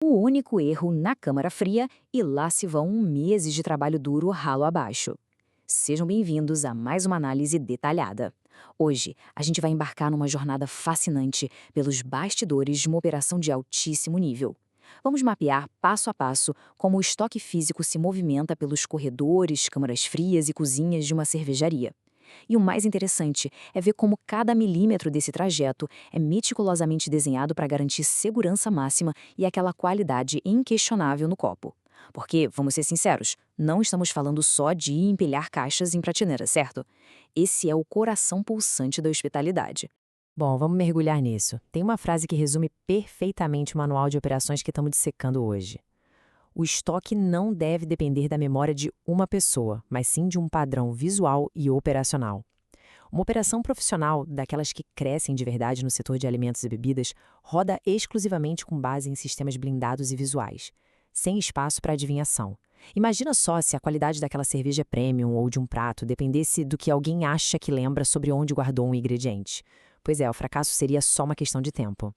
O único erro na câmara fria e lá se vão meses de trabalho duro ralo abaixo. Sejam bem-vindos a mais uma análise detalhada. Hoje, a gente vai embarcar numa jornada fascinante pelos bastidores de uma operação de altíssimo nível. Vamos mapear passo a passo como o estoque físico se movimenta pelos corredores, câmaras frias e cozinhas de uma cervejaria. E o mais interessante é ver como cada milímetro desse trajeto é meticulosamente desenhado para garantir segurança máxima e aquela qualidade inquestionável no copo. Porque, vamos ser sinceros, não estamos falando só de empilhar caixas em prateleira, certo? Esse é o coração pulsante da hospitalidade. Bom, vamos mergulhar nisso. Tem uma frase que resume perfeitamente o manual de operações que estamos dissecando hoje. O estoque não deve depender da memória de uma pessoa, mas sim de um padrão visual e operacional. Uma operação profissional, daquelas que crescem de verdade no setor de alimentos e bebidas, roda exclusivamente com base em sistemas blindados e visuais, sem espaço para adivinhação. Imagina só se a qualidade daquela cerveja premium ou de um prato dependesse do que alguém acha que lembra sobre onde guardou um ingrediente. Pois é, o fracasso seria só uma questão de tempo.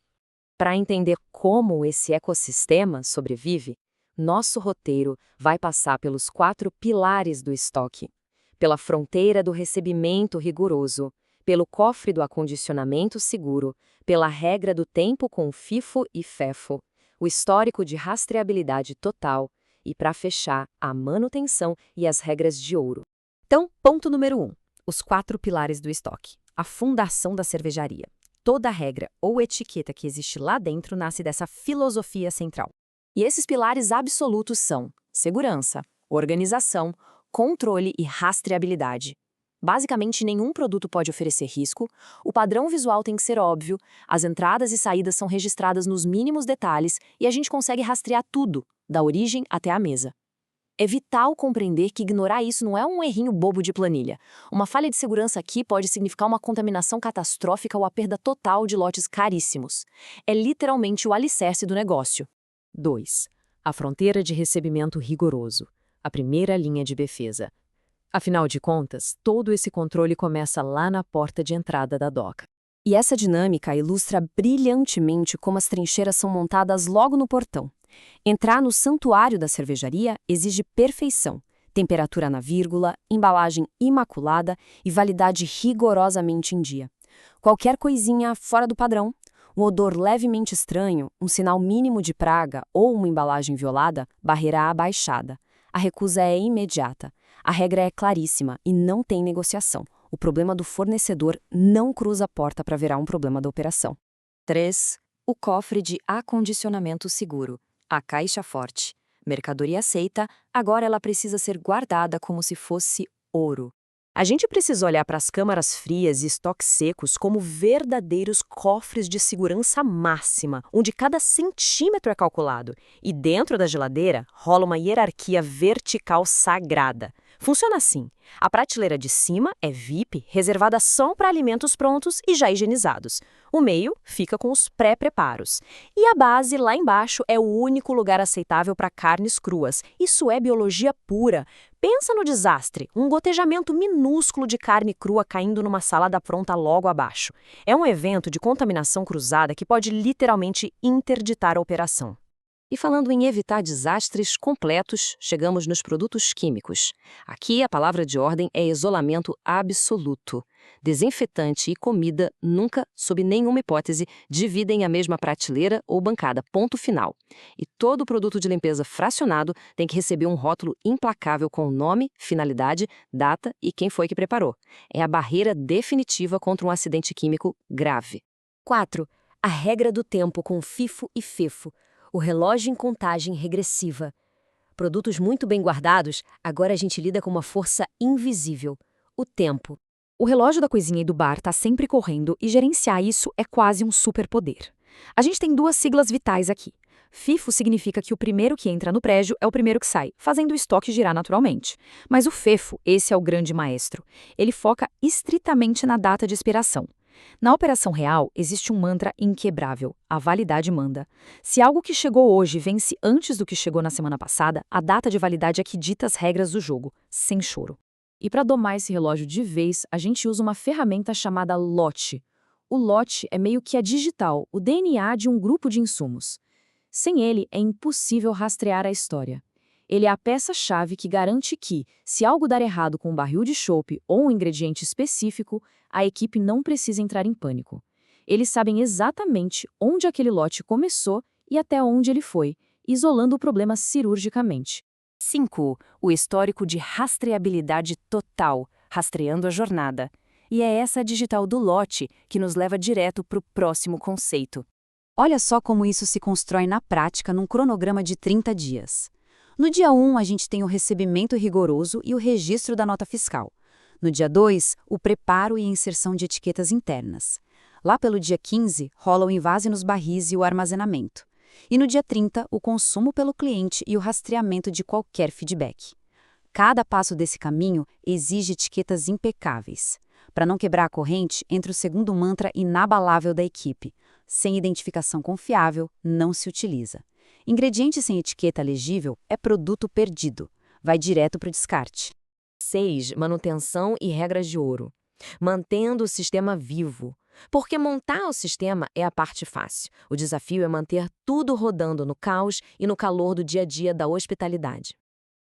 Para entender como esse ecossistema sobrevive, nosso roteiro vai passar pelos 4 pilares do estoque: pela fronteira do recebimento rigoroso, pelo cofre do acondicionamento seguro, pela regra do tempo com FIFO e FEFO, o histórico de rastreabilidade total e, para fechar, a manutenção e as regras de ouro. Então, ponto número 1. Os 4 pilares do estoque. A fundação da cervejaria. Toda regra ou etiqueta que existe lá dentro nasce dessa filosofia central. E esses pilares absolutos são segurança, organização, controle e rastreabilidade. Basicamente, nenhum produto pode oferecer risco, o padrão visual tem que ser óbvio, as entradas e saídas são registradas nos mínimos detalhes e a gente consegue rastrear tudo, da origem até a mesa. É vital compreender que ignorar isso não é um errinho bobo de planilha. Uma falha de segurança aqui pode significar uma contaminação catastrófica ou a perda total de lotes caríssimos. É literalmente o alicerce do negócio. 2. A fronteira de recebimento rigoroso. A primeira linha de defesa. Afinal de contas, todo esse controle começa lá na porta de entrada da doca. E essa dinâmica ilustra brilhantemente como as trincheiras são montadas logo no portão. Entrar no santuário da cervejaria exige perfeição, temperatura na vírgula, embalagem imaculada e validade rigorosamente em dia. Qualquer coisinha fora do padrão, um odor levemente estranho, um sinal mínimo de praga ou uma embalagem violada, barreira abaixada. A recusa é imediata. A regra é claríssima e não tem negociação. O problema do fornecedor não cruza a porta para virar um problema da operação. 3. O cofre de acondicionamento seguro. A caixa forte. Mercadoria aceita, agora ela precisa ser guardada como se fosse ouro. A gente precisa olhar para as câmaras frias e estoques secos como verdadeiros cofres de segurança máxima, onde cada centímetro é calculado. E dentro da geladeira rola uma hierarquia vertical sagrada. Funciona assim: a prateleira de cima é VIP, reservada só para alimentos prontos e já higienizados. O meio fica com os pré-preparos. E a base, lá embaixo, é o único lugar aceitável para carnes cruas. Isso é biologia pura. Pensa no desastre, um gotejamento minúsculo de carne crua caindo numa salada pronta logo abaixo. É um evento de contaminação cruzada que pode literalmente interditar a operação. E falando em evitar desastres completos, chegamos nos produtos químicos. Aqui a palavra de ordem é isolamento absoluto. Desinfetante e comida nunca, sob nenhuma hipótese, dividem a mesma prateleira ou bancada, ponto final. E todo produto de limpeza fracionado tem que receber um rótulo implacável com nome, finalidade, data e quem foi que preparou. É a barreira definitiva contra um acidente químico grave. 4. A regra do tempo com FIFO e FEFO. O relógio em contagem regressiva. Produtos muito bem guardados, agora a gente lida com uma força invisível: o tempo. O relógio da cozinha e do bar está sempre correndo e gerenciar isso é quase um superpoder. A gente tem 2 siglas vitais aqui. FIFO significa que o primeiro que entra no prédio é o primeiro que sai, fazendo o estoque girar naturalmente. Mas o FEFO, esse é o grande maestro. Ele foca estritamente na data de expiração. Na operação real, existe um mantra inquebrável: a validade manda. Se algo que chegou hoje vence antes do que chegou na semana passada, a data de validade é que dita as regras do jogo, sem choro. E para domar esse relógio de vez, a gente usa uma ferramenta chamada lote. O lote é meio que a digital, o DNA de um grupo de insumos. Sem ele, é impossível rastrear a história. Ele é a peça-chave que garante que, se algo dar errado com um barril de chope ou um ingrediente específico, a equipe não precisa entrar em pânico. Eles sabem exatamente onde aquele lote começou e até onde ele foi, isolando o problema cirurgicamente. 5. O histórico de rastreabilidade total, rastreando a jornada. E é essa digital do lote que nos leva direto para o próximo conceito. Olha só como isso se constrói na prática num cronograma de 30 dias. No dia 1, a gente tem o recebimento rigoroso e o registro da nota fiscal. No dia 2, o preparo e inserção de etiquetas internas. Lá pelo dia 15, rola o invase nos barris e o armazenamento. E no dia 30, o consumo pelo cliente e o rastreamento de qualquer feedback. Cada passo desse caminho exige etiquetas impecáveis. Para não quebrar a corrente, entra o segundo mantra inabalável da equipe. Sem identificação confiável, não se utiliza. Ingrediente sem etiqueta legível é produto perdido. Vai direto para o descarte. 6. Manutenção e regras de ouro. Mantendo o sistema vivo. Porque montar o sistema é a parte fácil. O desafio é manter tudo rodando no caos e no calor do dia a dia da hospitalidade.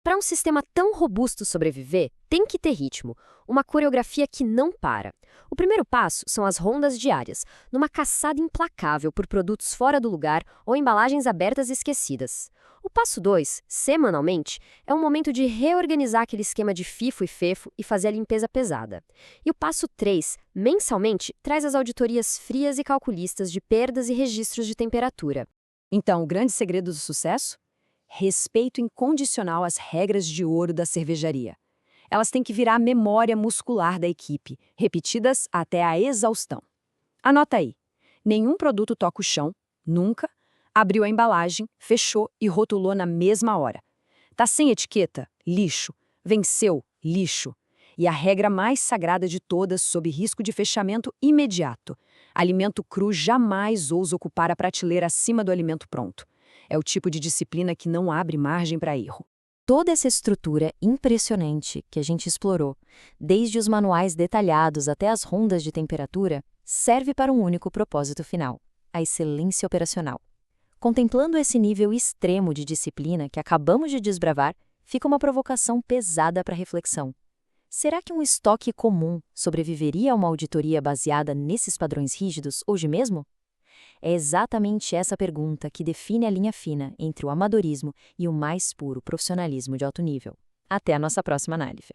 Para um sistema tão robusto sobreviver, tem que ter ritmo, uma coreografia que não para. O primeiro passo são as rondas diárias, numa caçada implacável por produtos fora do lugar ou embalagens abertas e esquecidas. O passo 2, semanalmente, é um momento de reorganizar aquele esquema de FIFO e FEFO e fazer a limpeza pesada. E o passo 3, mensalmente, traz as auditorias frias e calculistas de perdas e registros de temperatura. Então, o grande segredo do sucesso? Respeito incondicional às regras de ouro da cervejaria. Elas têm que virar a memória muscular da equipe, repetidas até a exaustão. Anota aí. Nenhum produto toca o chão, nunca, abriu a embalagem, fechou e rotulou na mesma hora. Tá sem etiqueta? Lixo. Venceu? Lixo. E a regra mais sagrada de todas, sob risco de fechamento imediato. Alimento cru jamais ousa ocupar a prateleira acima do alimento pronto. É o tipo de disciplina que não abre margem para erro. Toda essa estrutura impressionante que a gente explorou, desde os manuais detalhados até as rondas de temperatura, serve para um único propósito final: a excelência operacional. Contemplando esse nível extremo de disciplina que acabamos de desbravar, fica uma provocação pesada para reflexão. Será que um estoque comum sobreviveria a uma auditoria baseada nesses padrões rígidos hoje mesmo? É exatamente essa pergunta que define a linha fina entre o amadorismo e o mais puro profissionalismo de alto nível. Até a nossa próxima análise.